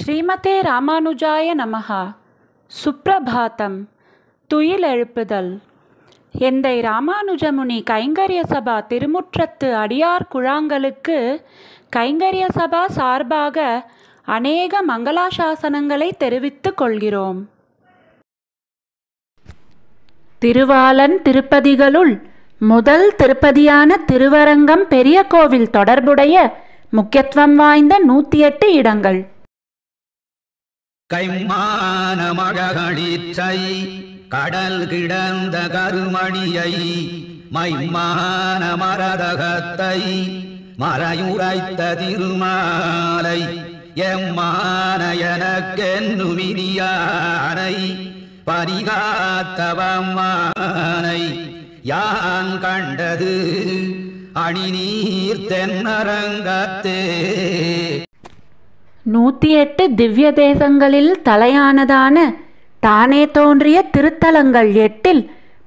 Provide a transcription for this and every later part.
ஸ்ரீமதே ராமானுஜாய நமஹ. சுப்ரபாதம். துயிலெழுப்புதல். எந்தை ராமானுஜமுனி கைங்கரிய சபா திருமுற்றத்து அடியார் குழாங்களுக்கு கைங்கரிய சபா சார்பாக அநேக மங்களாசாசனங்களை தெரிவித்துக் கொள்கிறோம். திருவாலன் திருப்பதிகளுள் முதல் திருப்பதியான திருவரங்கம் பெரிய கோவில் தொடர்புடைய முக்கியத்துவம் வாய்ந்த 108 இடங்கள். கைமான மழகளிற்றை கடல் கிடந்த கருமணியை மைமான மரதகத்தை மறையுரைத்த திருமாலை எம்மான எனக்கென்னுமிரியானை பரிகாத்தவம்மானை யான் கண்டது அணிநீர் தென்னரங்கத்தே. 108 திவ்ய தேசங்களில் தலையானதான தானே தோன்றிய திருத்தலங்கள் 8இல்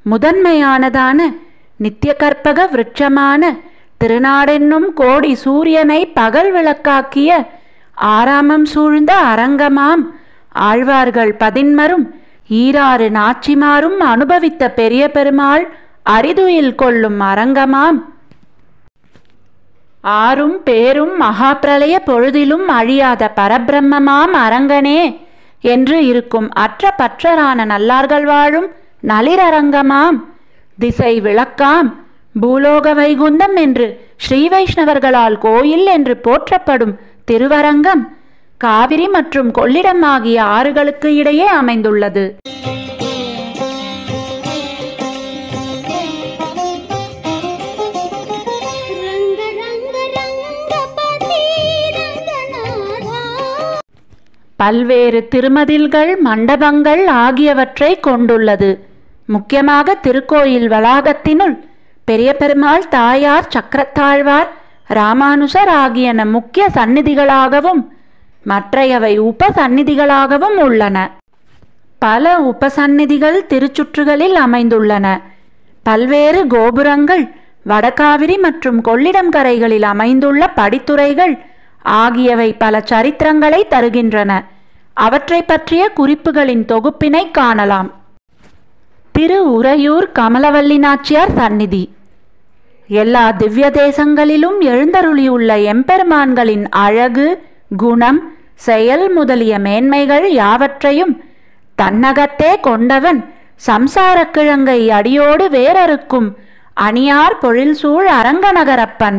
முதன்மையானதான நித்திய கற்பக விருட்சமான திருநாடென்னும் கோடி சூரியனை பகல் விளக்காக்கிய ஆராமம் சூழ்ந்த அரங்கமாம் ஆழ்வார்கள் 10 ஈராறு நாச்சிமாரும் அனுபவித்த பெரிய பெருமாள் அரிதுயில் கொள்ளும் அரங்கமாம் ஆறும் பேரும் மகாபிரளய பொழுதிலும் அழியாத பரபிரம்மமாம் அரங்கனே என்று இருக்கும் அற்ற பற்றரான நல்லார்கள் வாழும் நளிரரங்கமாம் திசை விளக்காம் பூலோக வைகுந்தம் என்று ஸ்ரீ வைஷ்ணவர்களால் கோயில் என்று போற்றப்படும் திருவரங்கம் காவிரி மற்றும் கொள்ளிடம் ஆகிய ஆறுகளுக்கு இடையே அமைந்துள்ளது. பல்வேறு திருமதில்கள் மண்டபங்கள் ஆகியவற்றை கொண்டுள்ளது. முக்கியமாக திருக்கோயில் வளாகத்தினுள் பெரிய பெருமாள், தாயார், சக்கரத்தாழ்வார், ராமானுஜர் ஆகியன முக்கிய சந்நிதிகளாகவும் மற்றையவை உபசந்நிதிகளாகவும் உள்ளன. பல உபசந்நிதிகள் திருச்சுற்றுகளில் அமைந்துள்ளன. பல்வேறு கோபுரங்கள் வடகாவிரி மற்றும் கொள்ளிடம் கரைகளில் அமைந்துள்ள படித்துறைகள் ஆகியவை பல சரித்திரங்களை தருகின்றன. அவற்றை பற்றிய குறிப்புகளின் தொகுப்பினை காணலாம். திரு உறையூர் கமலவல்லி நாச்சியார் சந்நிதி. எல்லா திவ்ய தேசங்களிலும் எழுந்தருளியுள்ள எம்பெருமான்களின் அழகு, குணம், செயல் முதலிய மேன்மைகள் யாவற்றையும் தன்னகத்தே கொண்டவன் சம்சார கிழங்கை அடியோடு வேறறுக்கும் அணியார் பொழில் சூழ் அரங்கநகரப்பன்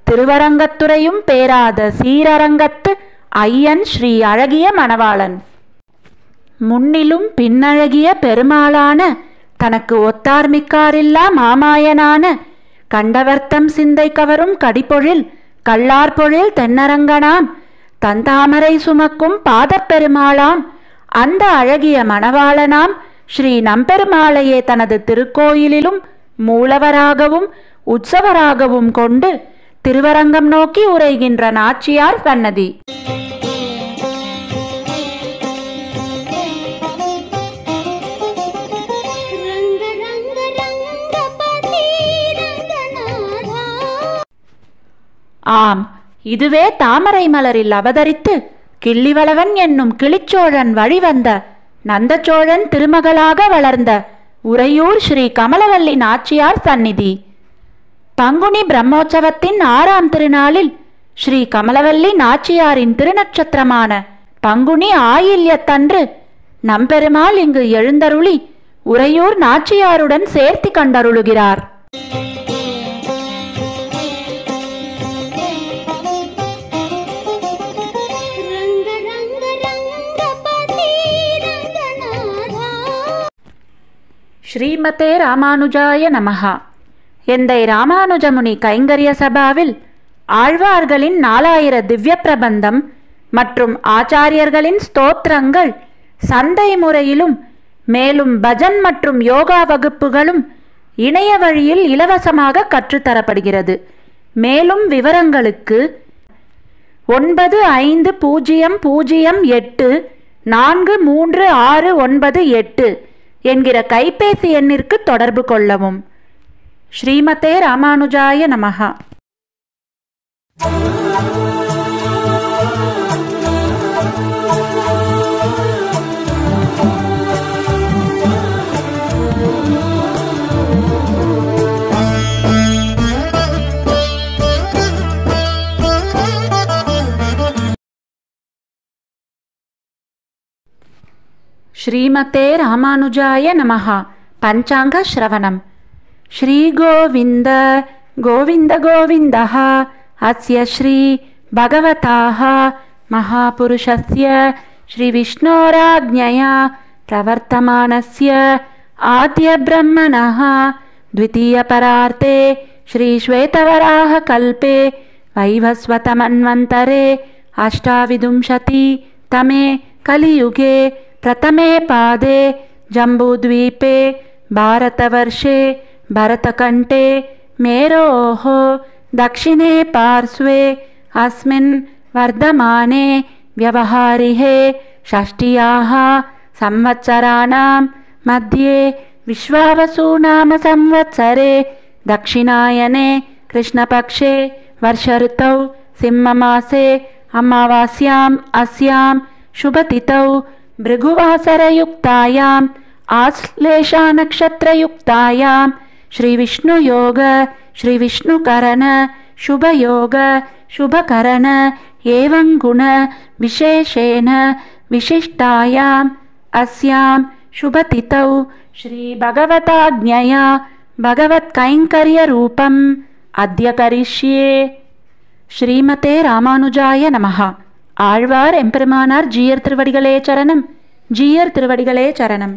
திருவரங்கத்துறையும் பேராத சீரரங்கத்து ஐயன் ஸ்ரீ அழகிய மணவாளன். முன்னிலும் பின்னழகிய பெருமாளான தனக்கு ஒத்தார்மிக்காரில்லா மாமாயனான கண்டவர்த்தம் சிந்தை கவரும் கடிப்பொழில் கள்ளார்பொழில் தென்னரங்கனாம் தந்தாமரை சுமக்கும் பாதப்பெருமாளாம் அந்த அழகிய மணவாளனாம் ஸ்ரீ நம்பெருமாளையே தனது திருக்கோயிலிலும் மூலவராகவும் உற்சவராகவும் கொண்டு திருவரங்கம் நோக்கி உரைகின்ற நாச்சியார் சன்னதி. ஆம், இதுவே தாமரை மலரில் அவதரித்து கிள்ளிவளவன் என்னும் கிளிச்சோழன் வழிவந்த நந்தச்சோழன் திருமகளாக வளர்ந்த உறையூர் ஸ்ரீ கமலவல்லி நாச்சியார் சந்நிதி. பங்குனி பிரம்மோற்சவத்தின் 6ஆம் திருநாளில் ஸ்ரீ கமலவல்லி நாச்சியாரின் திருநட்சத்திரமான பங்குனி ஆயில்யத்தன்று நம்பெருமாள் இங்கு எழுந்தருளி உறையூர் நாச்சியாருடன் சேர்த்தி கண்டருளுகிறார். ஸ்ரீமதே ராமானுஜாய நமஹ. எந்தை ராமானுஜமுனி கைங்கரிய சபாவில் ஆழ்வார்களின் 4000 திவ்ய பிரபந்தம் மற்றும் ஆச்சாரியர்களின் ஸ்தோத்திரங்கள் சந்தை முறையிலும் மேலும் பஜன் மற்றும் யோகா வகுப்புகளும் இணைய வழியில் இலவசமாக கற்றுத்தரப்படுகிறது. மேலும் விவரங்களுக்கு 9508436698 என்கிற கைபேசி எண்ணிற்கு தொடர்பு கொள்ளவும். ஸ்ரீமதே ராமானுஜாய நமஹ. Oh श्रीमते रामानुजाय नमः। पञ्चाङ्गश्रवणम्। श्रीगोविन्द गोविन्द गोविन्दः अस्य श्री भगवताः महापुरुषस्य श्रीविष्णोराज्ञया प्रवर्तमानस्य आद्यब्रह्मणः द्वितीयपरार्ते श्रीश्वेतवराहकल्पे वैवस्वतमन्वन्तरे अष्टाविंशतितमे कलियुगे प्रथमे पादे जम्बूद्वीपे भारतवर्षे भरतकण्ठे मेरोः दक्षिणे पार्श्वे अस्मिन् वर्धमाने व्यवहारिहे षष्ट्याः संवत्सराणां मध्ये विश्वावसुनाम संवत्सरे दक्षिणायने कृष्णपक्षे वर्षऋतौ सिंहमासे अमावास्याम् अस्यां शुभतिथौ भृगुवासरयुक्तायाम् आश्लेषानक्षत्रयुक्तायां श्रीविष्णुयोग श्रीविष्णुकरण शुभयोग शुभकरण एवं गुण विशेषेण विशिष्टायाम् अस्यां शुभतिथौ श्रीभगवताज्ञया भगवत्कैङ्कर्यरूपम् अद्य करिष्ये। श्रीमते रामानुजाय नमः। आழ்வார் எம்பெருமானார் ஜீயர் திருவடிகளே சரணம். ஜீயர் திருவடிகளே சரணம்.